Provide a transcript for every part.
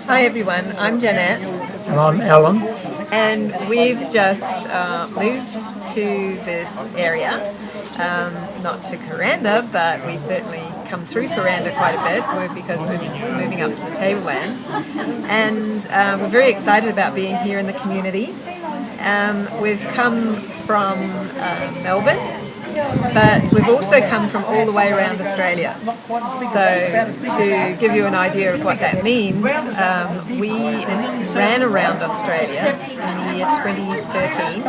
Hi everyone, I'm Jeanette. And I'm Alan. And we've just moved to this area, not to Kuranda, but we certainly come through Kuranda quite a bit because we're moving up to the tablelands. And we're very excited about being here in the community. We've come from Melbourne, but we've also come from all the way around Australia. So to give you an idea of what that means, we ran around Australia in the year 2013,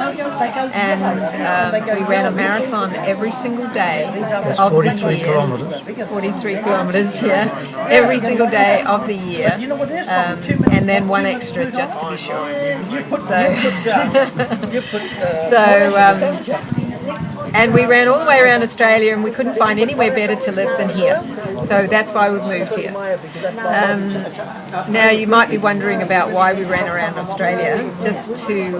and we ran a marathon every single day. That's of 43 the year. kilometres. 43 kilometres, yeah, every single day of the year, and then one extra just to be sure. And we ran all the way around Australia, and we couldn't find anywhere better to live than here. So that's why we've moved here. Now you might be wondering about why we ran around Australia. Just to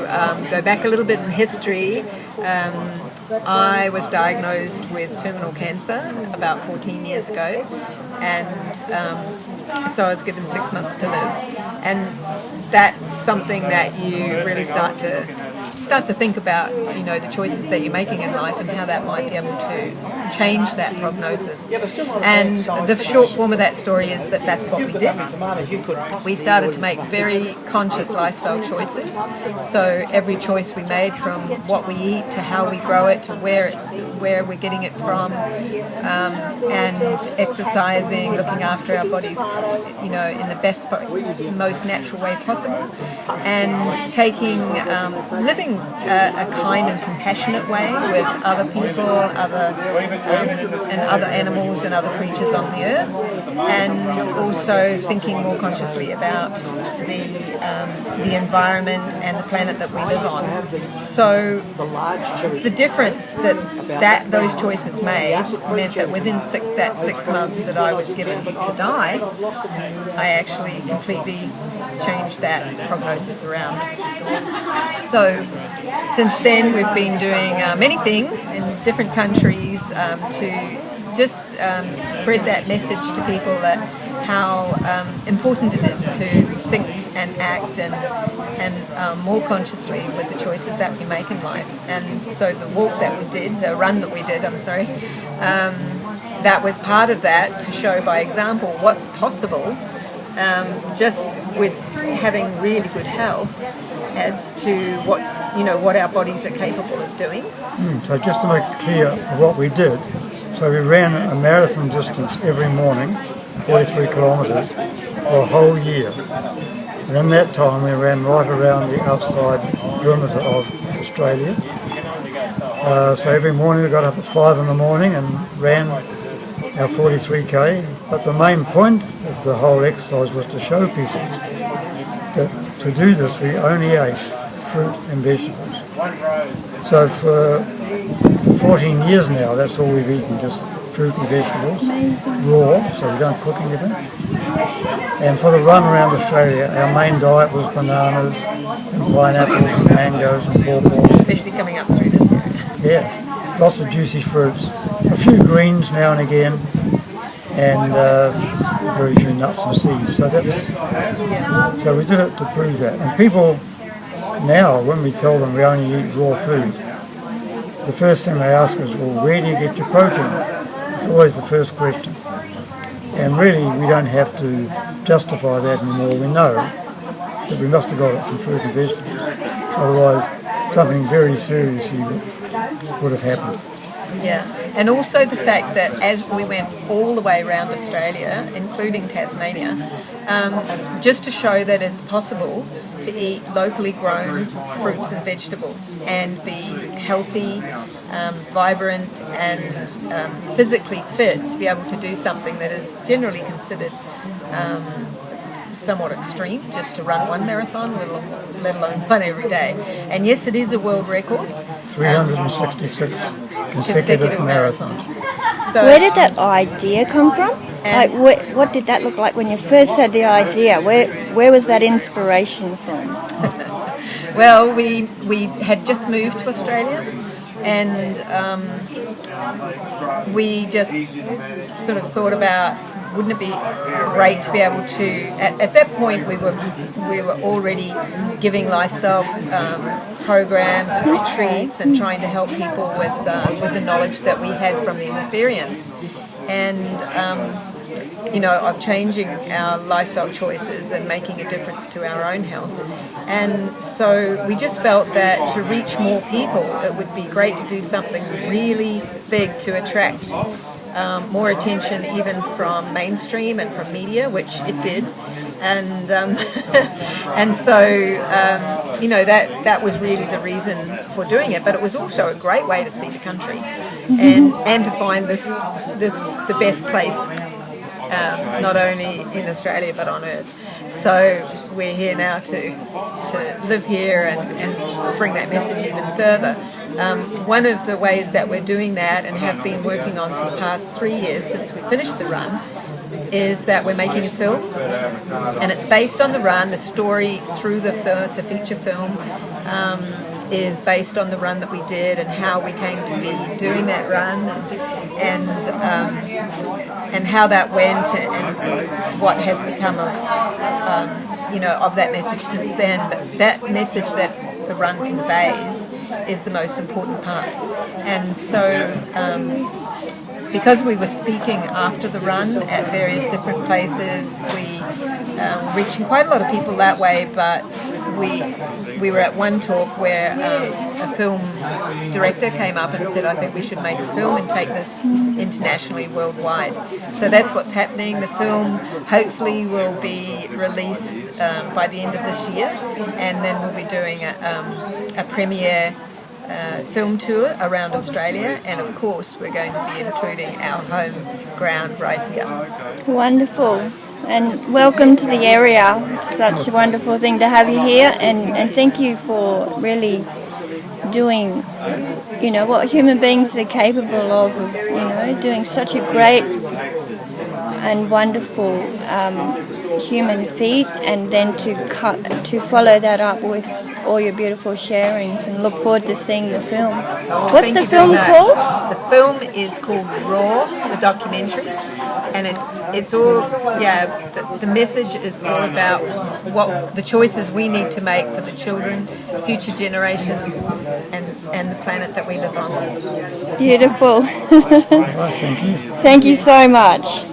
go back a little bit in history, I was diagnosed with terminal cancer about 14 years ago, and so I was given 6 months to live. And that's something that you really start to think about, you know, the choices that you're making in life and how that might be able to change that prognosis. And the short form of that story is that that's what we did. We started to make very conscious lifestyle choices. So every choice we made, from what we eat to how we grow it to where we're getting it from, and exercising, looking after our bodies, you know, in the best, most natural way possible, and living a kind and compassionate way with other people, and other animals and other creatures on the earth, and also thinking more consciously about the environment and the planet that we live on. So the difference that those choices made meant that within that 6 months that I was given to die, I actually completely changed that prognosis around. So since then we've been doing many things in different countries to just spread that message to people that how important it is to think and act and more consciously with the choices that we make in life. And so the run that we did, that was part of that, to show by example what's possible just with having really good health, as to what our bodies are capable of doing. So just to make it clear what we did, so we ran a marathon distance every morning, 43 kilometres, for a whole year. And in that time we ran right around the outside perimeter of Australia. So every morning we got up at 5 in the morning and ran our 43k. But the main point of the whole exercise was to show people that to do this we only ate fruit and vegetables. So for 14 years now, that's all we've eaten, just fruit and vegetables, raw, so we don't cook anything. And for the run around Australia, our main diet was bananas and pineapples and mangoes and pawpaws. Especially coming up through this area. Yeah, lots of juicy fruits, a few greens now and again, and very few nuts and seeds. So we did it to prove that. And people now, when we tell them we only eat raw food, the first thing they ask is, well, where do you get your protein? It's always the first question. And really, we don't have to justify that anymore. We know that we must have got it from fruit and vegetables. Otherwise, something very seriously would have happened. Yeah, and also the fact that as we went all the way around Australia, including Tasmania, just to show that it's possible to eat locally grown fruits and vegetables and be healthy, vibrant and physically fit to be able to do something that is generally considered somewhat extreme, just to run one marathon, let alone one every day. And yes, it is a world record. 366 consecutive marathons. So, where did that idea come from? Like, what did that look like when you first had the idea? Where was that inspiration from? Well, we had just moved to Australia, and we just sort of thought about wouldn't it be great to be able to, at that point we were already giving lifestyle programs and retreats and trying to help people with the knowledge that we had from the experience, and of changing our lifestyle choices and making a difference to our own health. And so we just felt that to reach more people, it would be great to do something really big to attract more attention, even from mainstream and from media, which it did. And and so that was really the reason for doing it. But it was also a great way to see the country and to find the best place, not only in Australia but on Earth. So we're here now to live here and bring that message even further. One of the ways that we're doing that and have been working on for the past 3 years since we finished the run is that we're making a film, and it's based on the run. The story through the film, it's a feature film, is based on the run that we did and how we came to be doing that run, and how that went, and what has become of that message since then. But that message that the run conveys is the most important part. And so because we were speaking after the run at various different places, we were reaching quite a lot of people that way, but we were at one talk where a film director came up and said, I think we should make a film and take this internationally, worldwide. So that's what's happening. The film hopefully will be released by the end of this year, and then we'll be doing a premiere film tour around Australia, and of course we're going to be including our home ground right here. Wonderful. And welcome to the area. It's such a wonderful thing to have you here, and thank you for really doing, what human beings are capable of, doing such a great and wonderful human feat, and then to follow that up with all your beautiful sharings, and look forward to seeing the film. What's the film called? The film is called Raw, the documentary, and it's all, the message is all about what the choices we need to make for the children, future generations, and the planet that we live on. Beautiful. Thank you. Thank you so much.